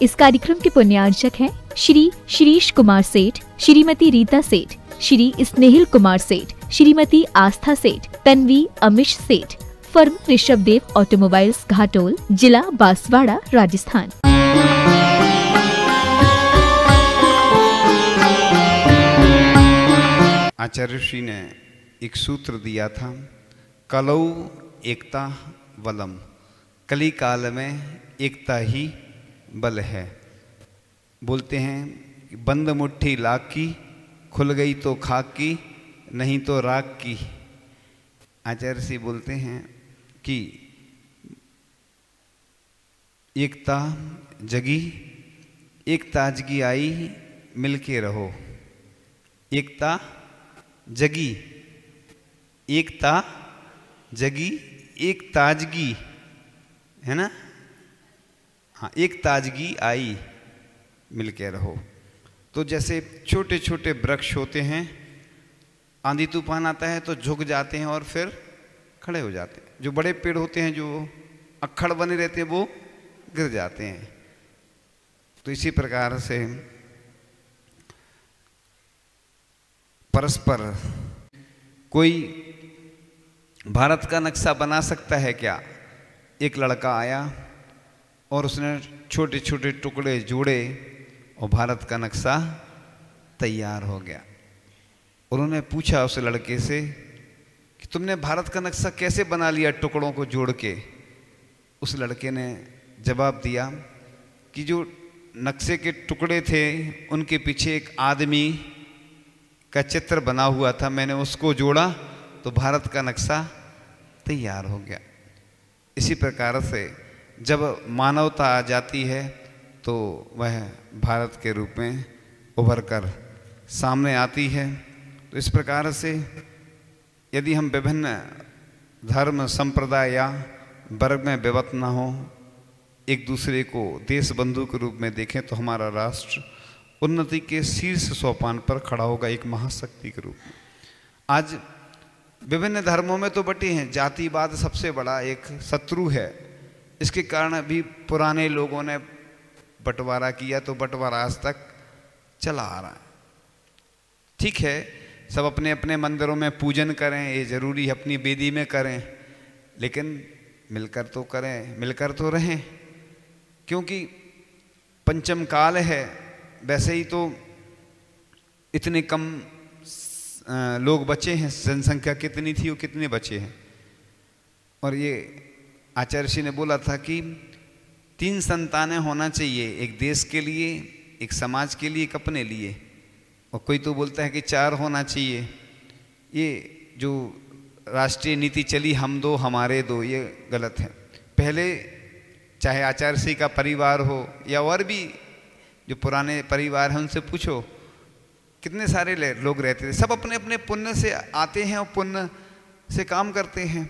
इस कार्यक्रम के पुण्यार्चक हैं श्री शिरीष कुमार सेठ, श्रीमती रीता सेठ, श्री स्नेहिल कुमार सेठ, श्रीमती आस्था सेठ, तन्वी अमिश सेठ, फर्म ऋषभदेव ऑटोमोबाइल्स घाटोल, जिला बांसवाड़ा, राजस्थान। आचार्य श्री ने एक सूत्र दिया था, कलौ एकता बलम, कली काल में एकता ही बल है। बोलते हैं बंद मुट्ठी लाख की, खुल गई तो खाक की, नहीं तो राख की। आचार्य श्री बोलते हैं कि एकता जगी, एक ताजगी आई, मिलके रहो। एकता जगी, एकता जगी, एक ताजगी है ना, हाँ, एक ताजगी आई, मिलके रहो। तो जैसे छोटे छोटे वृक्ष होते हैं, आंधी तूफान आता है तो झुक जाते हैं और फिर खड़े हो जाते हैं। जो बड़े पेड़ होते हैं जो अक्खड़ बने रहते हैं वो गिर जाते हैं। तो इसी प्रकार से परस्पर कोई भारत का नक्शा बना सकता है क्या? एक लड़का आया और उसने छोटे छोटे टुकड़े जोड़े और भारत का नक्शा तैयार हो गया। उन्होंने पूछा उस लड़के से कि तुमने भारत का नक्शा कैसे बना लिया टुकड़ों को जोड़ के? उस लड़के ने जवाब दिया कि जो नक्शे के टुकड़े थे उनके पीछे एक आदमी का चित्र बना हुआ था, मैंने उसको जोड़ा तो भारत का नक्शा तैयार हो गया। इसी प्रकार से जब मानवता आ जाती है तो वह भारत के रूप में उभर कर सामने आती है। तो इस प्रकार से यदि हम विभिन्न धर्म संप्रदाय या वर्ग में विभक्त न हो, एक दूसरे को देश बंधु के रूप में देखें तो हमारा राष्ट्र उन्नति के शीर्ष सोपान पर खड़ा होगा, एक महाशक्ति के रूप में। आज विभिन्न धर्मों में तो बटे हैं, जातिवाद सबसे बड़ा एक शत्रु है। इसके कारण अभी पुराने लोगों ने बंटवारा किया तो बंटवारा आज तक चला आ रहा है। ठीक है, सब अपने अपने मंदिरों में पूजन करें, ये जरूरी है, अपनी वेदी में करें, लेकिन मिलकर तो करें, मिलकर तो रहें, क्योंकि पंचम काल है। वैसे ही तो इतने कम लोग बचे हैं, जनसंख्या कितनी थी वो कितने बचे हैं। और ये आचार्य श्री ने बोला था कि 3 संतानें होना चाहिए, एक देश के लिए, एक समाज के लिए, एक अपने लिए। और कोई तो बोलता है कि 4 होना चाहिए। ये जो राष्ट्रीय नीति चली हम दो हमारे दो, ये गलत है। पहले चाहे आचार्य श्री का परिवार हो या और भी जो पुराने परिवार हैं उनसे पूछो, कितने सारे लोग रहते थे, सब अपने अपने पुण्य से आते हैं और पुण्य से काम करते हैं।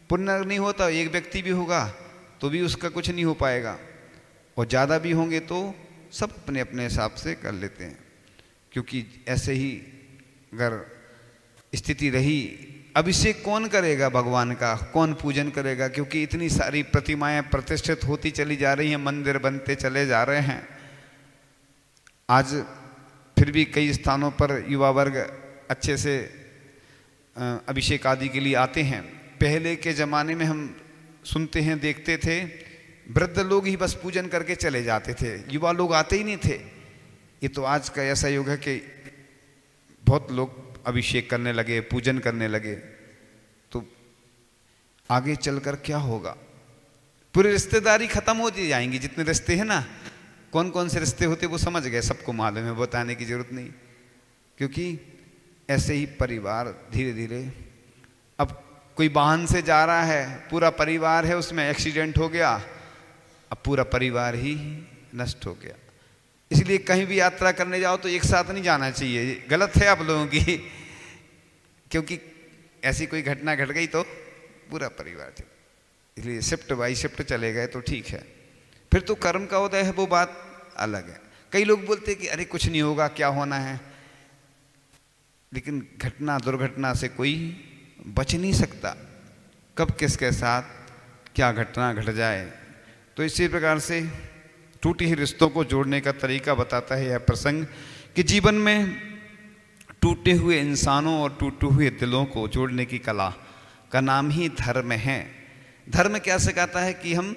पुण्य नहीं होता, एक व्यक्ति भी होगा तो भी उसका कुछ नहीं हो पाएगा, और ज़्यादा भी होंगे तो सब अपने अपने हिसाब से कर लेते हैं। क्योंकि ऐसे ही अगर स्थिति रही, अभिषेक कौन करेगा भगवान का, कौन पूजन करेगा? क्योंकि इतनी सारी प्रतिमाएं प्रतिष्ठित होती चली जा रही हैं, मंदिर बनते चले जा रहे हैं। आज फिर भी कई स्थानों पर युवा वर्ग अच्छे से अभिषेक आदि के लिए आते हैं। पहले के ज़माने में हम सुनते हैं, देखते थे, वृद्ध लोग ही बस पूजन करके चले जाते थे, युवा लोग आते ही नहीं थे। ये तो आज का ऐसा युग है कि बहुत लोग अभिषेक करने लगे, पूजन करने लगे। तो आगे चलकर क्या होगा? पूरी रिश्तेदारी खत्म होती जाएंगी। जितने रिश्ते हैं ना, कौन कौन से रिश्ते होते वो समझ गए, सबको मालूम है, बताने की जरूरत नहीं। क्योंकि ऐसे ही परिवार धीरे धीरे, अब कोई वाहन से जा रहा है, पूरा परिवार है, उसमें एक्सीडेंट हो गया, अब पूरा परिवार ही नष्ट हो गया। इसलिए कहीं भी यात्रा करने जाओ तो एक साथ नहीं जाना चाहिए, गलत है आप लोगों की। क्योंकि ऐसी कोई घटना घट गई तो पूरा परिवार चले, इसलिए शिफ्ट बाई शिफ्ट चले गए तो ठीक है। फिर तो कर्म का उदय है, वो बात अलग है। कई लोग बोलते हैं कि अरे कुछ नहीं होगा, क्या होना है, लेकिन घटना दुर्घटना से कोई बच नहीं सकता, कब किसके साथ क्या घटना घट जाए। तो इसी प्रकार से टूटे हुए रिश्तों को जोड़ने का तरीका बताता है यह प्रसंग कि जीवन में टूटे हुए इंसानों और टूटे हुए दिलों को जोड़ने की कला का नाम ही धर्म है। धर्म क्या सिखाता है कि हम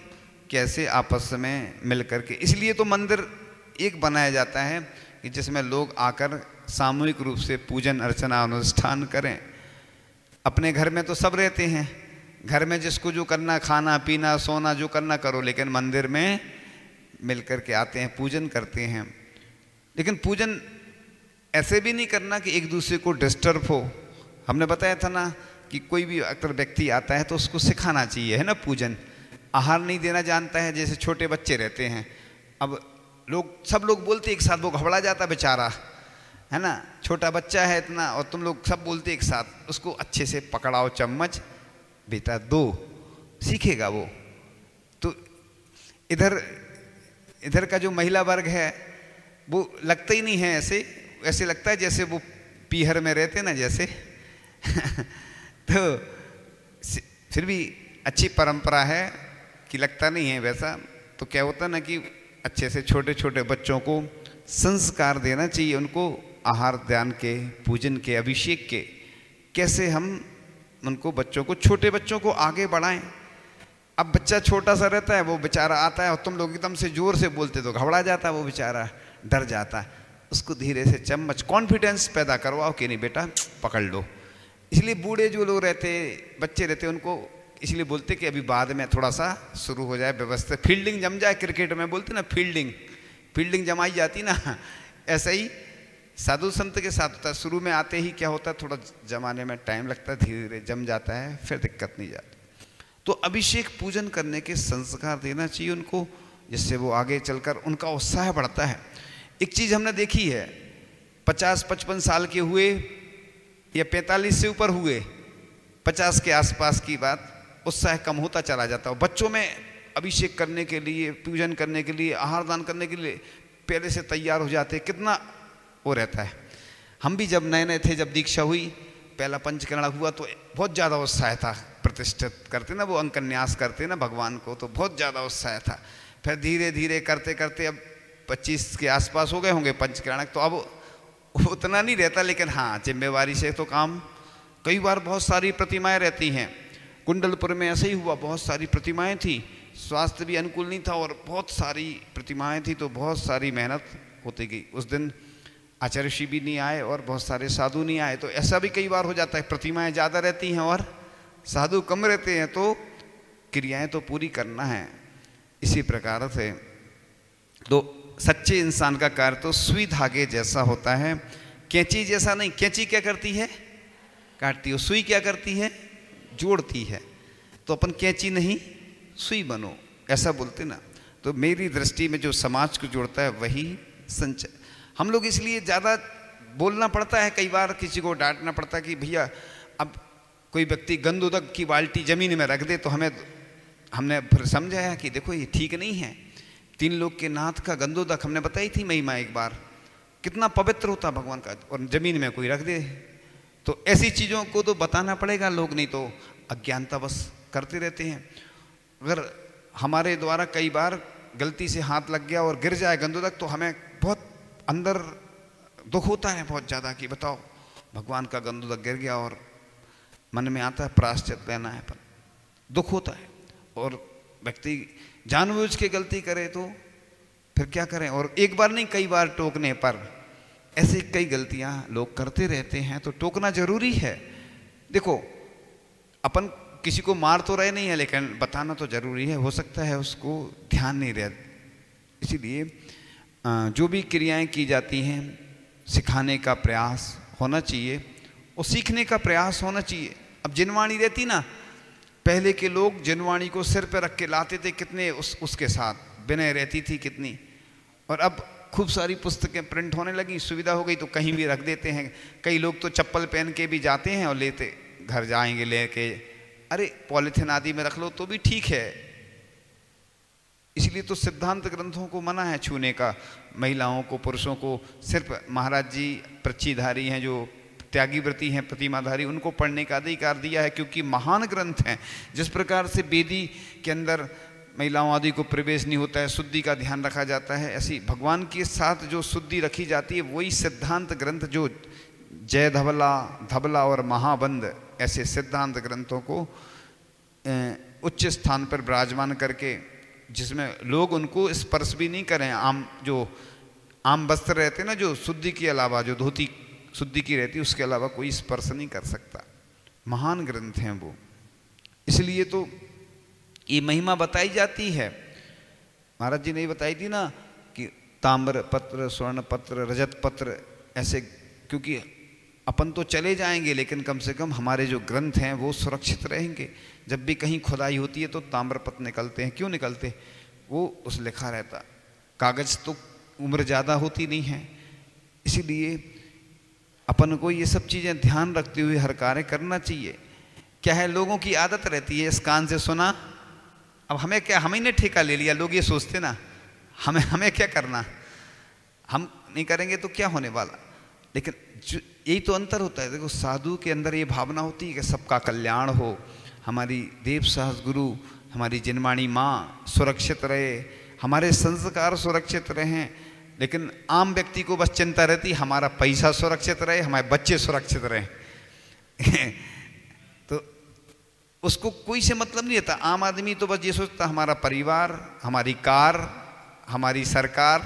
कैसे आपस में मिल करके, इसलिए तो मंदिर एक बनाया जाता है कि जिसमें लोग आकर सामूहिक रूप से पूजन अर्चना अनुष्ठान करें। अपने घर में तो सब रहते हैं, घर में जिसको जो करना, खाना पीना सोना जो करना करो, लेकिन मंदिर में मिल करके आते हैं, पूजन करते हैं। लेकिन पूजन ऐसे भी नहीं करना कि एक दूसरे को डिस्टर्ब हो। हमने बताया था ना कि कोई भी अगर व्यक्ति आता है तो उसको सिखाना चाहिए, है ना। पूजन आहार नहीं देना जानता है, जैसे छोटे बच्चे रहते हैं। अब सब लोग बोलते एक साथ, वो घबरा जाता बेचारा, है ना। छोटा बच्चा है इतना और तुम लोग सब बोलते एक साथ, उसको अच्छे से पकड़ाओ चम्मच, बेटा दो, सीखेगा वो। तो इधर का जो महिला वर्ग है वो लगता ही नहीं है, ऐसे लगता है जैसे वो पीहर में रहते ना जैसे तो फिर भी अच्छी परंपरा है कि लगता नहीं है वैसा। तो क्या होता ना कि अच्छे से छोटे छोटे बच्चों को संस्कार देना चाहिए, उनको आहार दान के, पूजन के, अभिषेक के, कैसे हम उनको बच्चों को, छोटे बच्चों को आगे बढ़ाएं। अब बच्चा छोटा सा रहता है, वो बेचारा आता है और तुम लोग एकदम से जोर से बोलते तो घबरा जाता है, वो बेचारा डर जाता है। उसको धीरे से चम्मच, कॉन्फिडेंस पैदा करवाओ कि नहीं बेटा पकड़ लो। इसलिए बूढ़े जो लोग रहते, बच्चे रहते, उनको इसलिए बोलते कि अभी बाद में थोड़ा सा शुरू हो जाए व्यवस्था, फील्डिंग जम जाए। क्रिकेट में बोलते ना फील्डिंग जमाई जाती ना, ऐसा ही साधु संत के साथ होता है। शुरू में आते ही क्या होता है, थोड़ा जमाने में टाइम लगता है, धीरे धीरे जम जाता है, फिर दिक्कत नहीं जाती। तो अभिषेक पूजन करने के संस्कार देना चाहिए उनको, जिससे वो आगे चलकर उनका उत्साह बढ़ता है। एक चीज़ हमने देखी है, 50-55 साल के हुए या 45 से ऊपर हुए, 50 के आसपास की बात, उत्साह कम होता चला जाता है। बच्चों में अभिषेक करने के लिए, पूजन करने के लिए, आहार दान करने के लिए पहले से तैयार हो जाते, कितना वो रहता है। हम भी जब नए थे, जब दीक्षा हुई, पहला पंचकरण हुआ तो बहुत ज़्यादा उत्साह था। प्रतिष्ठित करते ना, वो अंकन्यास करते ना भगवान को, तो बहुत ज़्यादा उत्साह था। फिर धीरे धीरे करते करते अब 25 के आसपास हो गए होंगे पंचकरण, तो अब उतना नहीं रहता। लेकिन हाँ, जिम्मेवारी से तो काम, कई बार बहुत सारी प्रतिमाएं रहती हैं। कुंडलपुर में ऐसे ही हुआ, बहुत सारी प्रतिमाएं थी, स्वास्थ्य भी अनुकूल नहीं था और बहुत सारी प्रतिमाएं थी, तो बहुत सारी मेहनत होती गई। उस दिन आचार्य ऋषि भी नहीं आए और बहुत सारे साधु नहीं आए। तो ऐसा भी कई बार हो जाता है, प्रतिमाएं ज़्यादा रहती हैं और साधु कम रहते हैं, तो क्रियाएं तो पूरी करना है। इसी प्रकार से तो सच्चे इंसान का कार्य तो सुई धागे जैसा होता है, कैंची जैसा नहीं। कैंची क्या करती है, काटती है। सुई क्या करती है, जोड़ती है। तो अपन कैंची नहीं सुई बनो, ऐसा बोलते ना। तो मेरी दृष्टि में जो समाज को जोड़ता है वही संचय। हम लोग इसलिए ज़्यादा बोलना पड़ता है, कई बार किसी को डांटना पड़ता है कि भैया, अब कोई व्यक्ति गंदोदक की बाल्टी जमीन में रख दे तो हमने फिर समझाया कि देखो ये ठीक नहीं है। 3 लोग के नाथ का गंदोदक हमने बताई थी महिमा एक बार, कितना पवित्र होता भगवान का, और जमीन में कोई रख दे। तो ऐसी चीज़ों को तो बताना पड़ेगा, लोग नहीं तो अज्ञानता बस करते रहते हैं। अगर हमारे द्वारा कई बार गलती से हाथ लग गया और गिर जाए गंदोदक, तो हमें बहुत अंदर दुख होता है बहुत ज़्यादा कि बताओ भगवान का गंदोदक गिर गया, और मन में आता है प्रायश्चित लेना है, पर दुख होता है। और व्यक्ति जानबूझ के गलती करे तो फिर क्या करें। और एक बार नहीं, कई बार टोकने पर ऐसे कई गलतियां लोग करते रहते हैं, तो टोकना जरूरी है। देखो, अपन किसी को मार तो रहे नहीं है, लेकिन बताना तो जरूरी है। हो सकता है उसको ध्यान नहीं रहे, इसीलिए जो भी क्रियाएं की जाती हैं, सिखाने का प्रयास होना चाहिए और सीखने का प्रयास होना चाहिए। अब जिनवाणी रहती ना, पहले के लोग जिनवाणी को सिर पर रख के लाते थे, कितने उसके साथ विनय रहती थी कितनी। और अब खूब सारी पुस्तकें प्रिंट होने लगी, सुविधा हो गई, तो कहीं भी रख देते हैं। कई लोग तो चप्पल पहन के भी जाते हैं और लेते, घर जाएंगे लेके, अरे पॉलिथीन आदि में रख लो तो भी ठीक है। इसलिए तो सिद्धांत ग्रंथों को मना है छूने का, महिलाओं को, पुरुषों को। सिर्फ महाराज जी पृच्छीधारी हैं, जो त्यागी व्रती हैं, प्रतिमाधारी, उनको पढ़ने का अधिकार दिया है, क्योंकि महान ग्रंथ हैं। जिस प्रकार से वेदी के अंदर महिलाओं आदि को प्रवेश नहीं होता है, शुद्धि का ध्यान रखा जाता है। ऐसी भगवान के साथ जो शुद्धि रखी जाती है वही सिद्धांत ग्रंथ, जो जय धबला, धबला और महाबंद ऐसे सिद्धांत ग्रंथों को उच्च स्थान पर विराजमान करके, जिसमें लोग उनको स्पर्श भी नहीं करें। जो आम वस्त्र रहते हैं ना, जो शुद्धि के अलावा, जो धोती शुद्धि की रहती है, उसके अलावा कोई स्पर्श नहीं कर सकता। महान ग्रंथ हैं वो, इसलिए तो ये महिमा बताई जाती है। महाराज जी ने बताई थी ना कि ताम्र पत्र, स्वर्ण पत्र, रजत पत्र ऐसे, क्योंकि अपन तो चले जाएंगे लेकिन कम से कम हमारे जो ग्रंथ हैं वो सुरक्षित रहेंगे। जब भी कहीं खुदाई होती है तो ताम्र पत्र निकलते हैं। क्यों निकलते? वो उस लिखा रहता। कागज तो उम्र ज़्यादा होती नहीं है, इसीलिए अपन को ये सब चीज़ें ध्यान रखते हुए हर कार्य करना चाहिए। क्या है, लोगों की आदत रहती है इस कान से सुना, अब हमें क्या, हमें ने ठेका ले लिया। लोग ये सोचते ना हमें क्या करना, हम नहीं करेंगे तो क्या होने वाला। लेकिन यही तो अंतर होता है। देखो, साधु के अंदर ये भावना होती है कि सबका कल्याण हो, हमारी देव सहज गुरु, हमारी जिनवाणी माँ सुरक्षित रहे, हमारे संस्कार सुरक्षित रहें। लेकिन आम व्यक्ति को बस चिंता रहती हमारा पैसा सुरक्षित रहे, हमारे बच्चे सुरक्षित रहें तो उसको कोई से मतलब नहीं रहता। आम आदमी तो बस ये सोचता हमारा परिवार, हमारी कार, हमारी सरकार,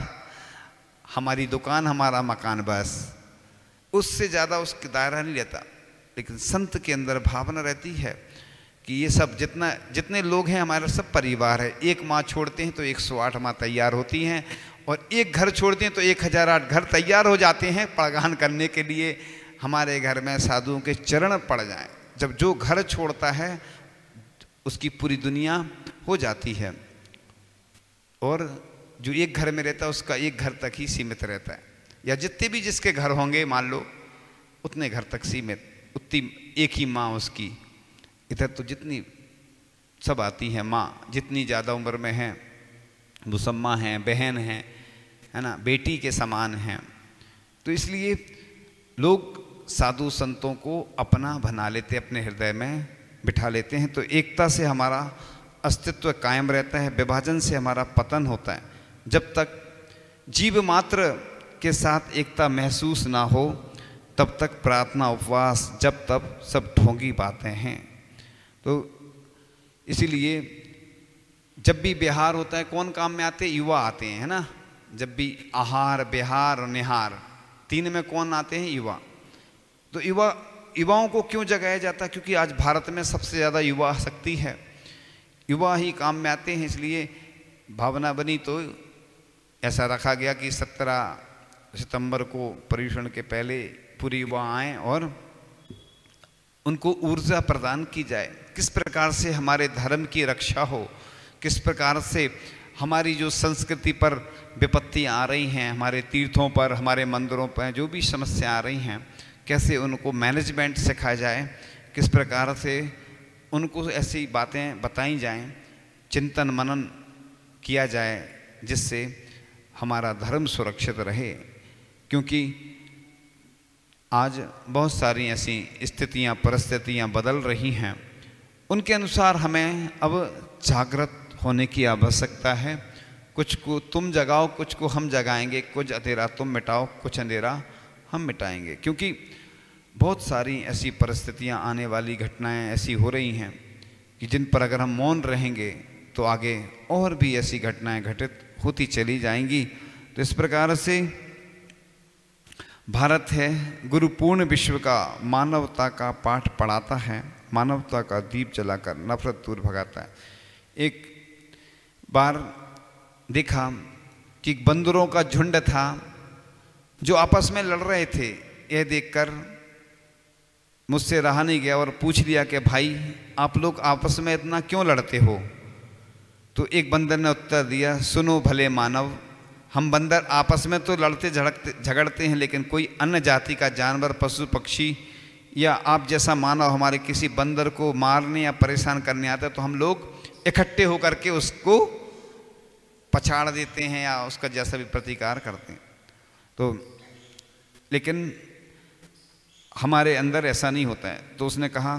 हमारी दुकान, हमारा मकान, बस उससे ज़्यादा उसका दायरा नहीं रहता। लेकिन संत के अंदर भावना रहती है कि ये सब जितने लोग हैं हमारा सब परिवार है। एक माँ छोड़ते हैं तो 108 माँ तैयार होती हैं, और एक घर छोड़ते हैं तो 1008 घर तैयार हो जाते हैं प्रगान करने के लिए। हमारे घर में साधुओं के चरण पड़ जाएं। जब जो घर छोड़ता है उसकी पूरी दुनिया हो जाती है, और जो एक घर में रहता है उसका एक घर तक ही सीमित रहता है, या जितने भी जिसके घर होंगे मान लो उतने घर तक सीमित, उतनी एक ही माँ उसकी। इधर तो जितनी सब आती है माँ, जितनी ज़्यादा उम्र में हैं मुसम्मा हैं, बहन हैं, है ना, बेटी के समान हैं। तो इसलिए लोग साधु संतों को अपना बना लेते, अपने हृदय में बिठा लेते हैं। तो एकता से हमारा अस्तित्व कायम रहता है, विभाजन से हमारा पतन होता है। जब तक जीव मात्र के साथ एकता महसूस ना हो तब तक प्रार्थना, उपवास, जब तब सब ढोंगी बातें हैं। तो इसीलिए जब भी बिहार होता है, कौन काम में आते हैं? युवा आते हैं, है ना। जब भी आहार, बिहार और निहार, तीन में कौन आते हैं? युवा। तो युवाओं को क्यों जगाया जाता है? क्योंकि आज भारत में सबसे ज़्यादा युवा शक्ति है, युवा ही काम में आते हैं। इसलिए भावना बनी तो ऐसा रखा गया कि 17 सितंबर को पर्यूषण के पहले पूरे युवा आएँ और उनको ऊर्जा प्रदान की जाए। किस प्रकार से हमारे धर्म की रक्षा हो, किस प्रकार से हमारी जो संस्कृति पर विपत्तियाँ आ रही हैं, हमारे तीर्थों पर, हमारे मंदिरों पर जो भी समस्या आ रही हैं, कैसे उनको मैनेजमेंट सिखाया जाए, किस प्रकार से उनको ऐसी बातें बताई जाएं, चिंतन मनन किया जाए, जिससे हमारा धर्म सुरक्षित रहे। क्योंकि आज बहुत सारी ऐसी स्थितियां, परिस्थितियां बदल रही हैं, उनके अनुसार हमें अब जागृत होने की आवश्यकता है। कुछ को तुम जगाओ, कुछ को हम जगाएंगे, कुछ अंधेरा तुम मिटाओ, कुछ अंधेरा हम मिटाएंगे। क्योंकि बहुत सारी ऐसी परिस्थितियां, आने वाली घटनाएं ऐसी हो रही हैं कि जिन पर अगर हम मौन रहेंगे तो आगे और भी ऐसी घटनाएं घटित होती चली जाएंगी। तो इस प्रकार से भारत है गुरुपूर्ण विश्व का, मानवता का पाठ पढ़ाता है, मानवता का दीप जलाकर नफरत दूर भगाता है। एक बार देखा कि बंदरों का झुंड था जो आपस में लड़ रहे थे। यह देखकर मुझसे रहा नहीं गया और पूछ लिया कि भाई आप लोग आपस में इतना क्यों लड़ते हो? तो एक बंदर ने उत्तर दिया, सुनो भले मानव, हम बंदर आपस में तो लड़ते झगड़ते हैं, लेकिन कोई अन्य जाति का जानवर, पशु पक्षी या आप जैसा मानव हमारे किसी बंदर को मारने या परेशान करने आता है तो हम लोग इकट्ठे होकर के उसको पछाड़ देते हैं या उसका जैसा भी प्रतिकार करते हैं। तो लेकिन हमारे अंदर ऐसा नहीं होता है। तो उसने कहा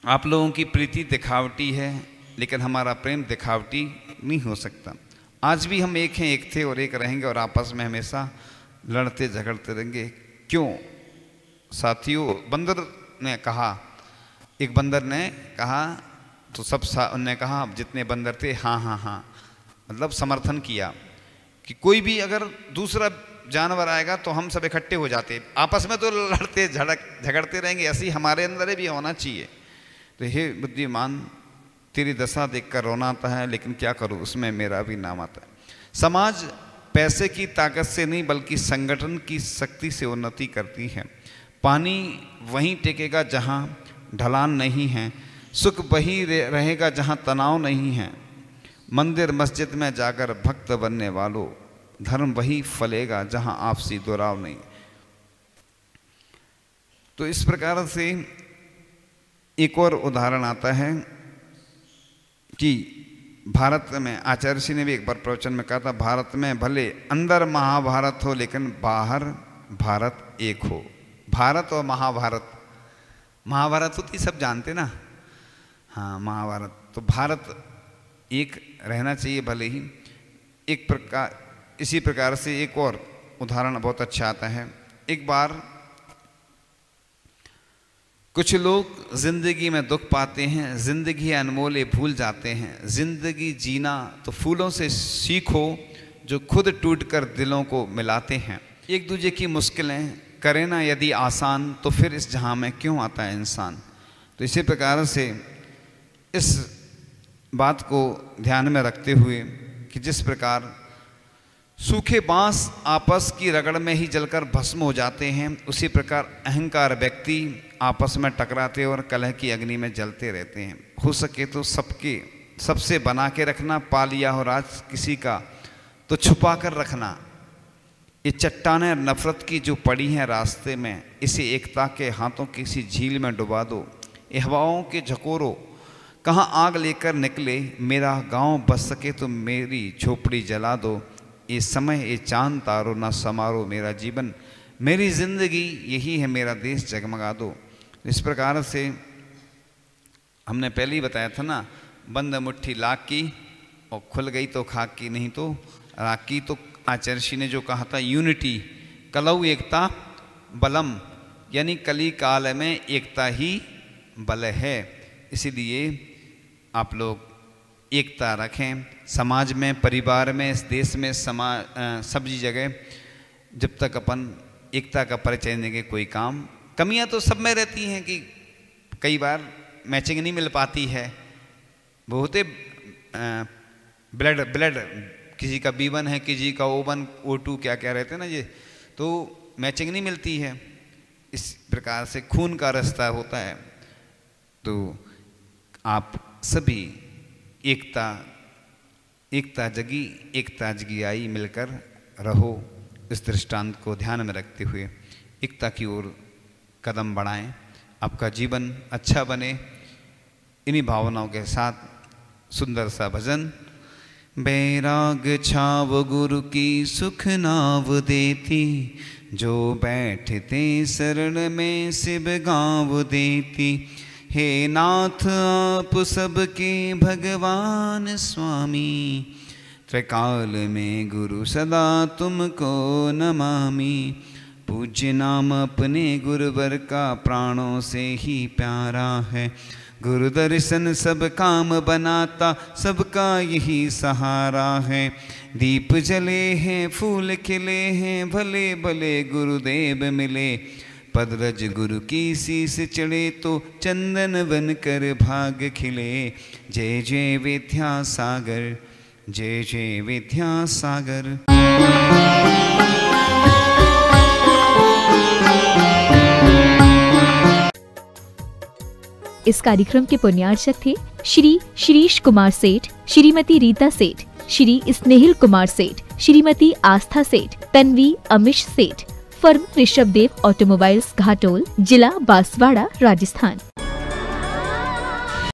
आप लोगों की प्रीति दिखावटी है, लेकिन हमारा प्रेम दिखावटी नहीं हो सकता। आज भी हम एक हैं, एक थे और एक रहेंगे और आपस में हमेशा लड़ते झगड़ते रहेंगे। क्यों साथियों? बंदर ने कहा, एक बंदर ने कहा तो सब उन्होंने कहा, जितने बंदर थे हाँ हाँ हाँ, मतलब समर्थन किया कि कोई भी अगर दूसरा जानवर आएगा तो हम सब इकट्ठे हो जाते, आपस में तो लड़ते झगड़ते रहेंगे, ऐसे ही हमारे अंदर भी होना चाहिए। तो हे बुद्धिमान, तेरी दशा देखकर रोना आता है, लेकिन क्या करूं, उसमें मेरा भी नाम आता है। समाज पैसे की ताकत से नहीं बल्कि संगठन की शक्ति से उन्नति करती है। पानी वहीं टिकेगा जहां ढलान नहीं है, सुख वही रहेगा जहां तनाव नहीं है। मंदिर मस्जिद में जाकर भक्त बनने वालों, धर्म वही फलेगा जहां आपसी दुराव नहीं। तो इस प्रकार से एक और उदाहरण आता है कि भारत में आचार्य ऋषि ने भी एक बार प्रवचन में कहा था, भारत में भले अंदर महाभारत हो लेकिन बाहर भारत एक हो। भारत और महाभारत, महाभारत होती सब जानते ना, हाँ महाभारत, तो भारत एक रहना चाहिए भले ही। एक प्रकार इसी प्रकार से एक और उदाहरण बहुत अच्छा आता है। एक बार कुछ लोग जिंदगी में दुख पाते हैं, जिंदगी अनमोल ये भूल जाते हैं। जिंदगी जीना तो फूलों से सीखो जो खुद टूटकर दिलों को मिलाते हैं। एक दूसरे की मुश्किलें करें ना यदि आसान, तो फिर इस जहां में क्यों आता है इंसान। तो इसी प्रकार से इस बात को ध्यान में रखते हुए कि जिस प्रकार सूखे बांस आपस की रगड़ में ही जलकर भस्म हो जाते हैं, उसी प्रकार अहंकार व्यक्ति आपस में टकराते और कलह की अग्नि में जलते रहते हैं। हो सके तो सबसे बना के रखना, पा लिया हो राज किसी का तो छुपा कर रखना। ये चट्टानें नफरत की जो पड़ी हैं रास्ते में, इसे एकता के हाथों किसी झील में डुबा दो। ये हवाओं के झकोरों कहाँ आग लेकर निकले, मेरा गांव बस सके तो मेरी झोपड़ी जला दो। ये समय ये चांद तारो ना समारो मेरा जीवन, मेरी जिंदगी यही है मेरा देश जगमगा दो। इस प्रकार से हमने पहले ही बताया था ना, बंद मुट्ठी लाख की और खुल गई तो खाक की, नहीं तो राख की। तो आचार्य ऋषि ने जो कहा था यूनिटी कलऊ एकता बलम, यानी कली काल में एकता ही बल है। इसीलिए आप लोग एकता रखें समाज में, परिवार में, इस देश में, सब जगह। जब तक अपन एकता का परिचय देंगे कोई काम, कमियां तो सब में रहती हैं कि कई बार मैचिंग नहीं मिल पाती है। बहुत ब्लड किसी का B1 है, किसी का O1 O2 क्या क्या रहते हैं ना ये, तो मैचिंग नहीं मिलती है। इस प्रकार से खून का रास्ता होता है। तो आप सभी एकता जगी एकता जगी आई मिलकर रहो। इस दृष्टांत को ध्यान में रखते हुए एकता की ओर कदम बढ़ाएं, आपका जीवन अच्छा बने। इन्हीं भावनाओं के साथ सुंदर सा भजन। बैराग छाव गुरु की सुख नाव देती, जो बैठते शरण में शिव गाँव देती। हे नाथ आप सबके भगवान स्वामी, त्रिकाल में गुरु सदा तुमको नमामि। पूज्य नाम अपने गुरुवर का प्राणों से ही प्यारा है। गुरु दर्शन सब काम बनाता, सबका यही सहारा है। दीप जले हैं, फूल खिले हैं, भले भले गुरुदेव मिले। पदरज गुरु की शीस चढ़े तो चंदन बन कर भाग खिले। जय जय विद्यासागर, जय जय विद्यासागर। इस कार्यक्रम के पुण्यार्चक थे श्री श्रीश कुमार सेठ, श्रीमती रीता सेठ, श्री स्नेहिल कुमार सेठ, श्रीमती आस्था सेठ, तन्वी अमिश सेठ। फर्म ऋषभदेव ऑटोमोबाइल्स, घाटोल, जिला बांसवाड़ा, राजस्थान।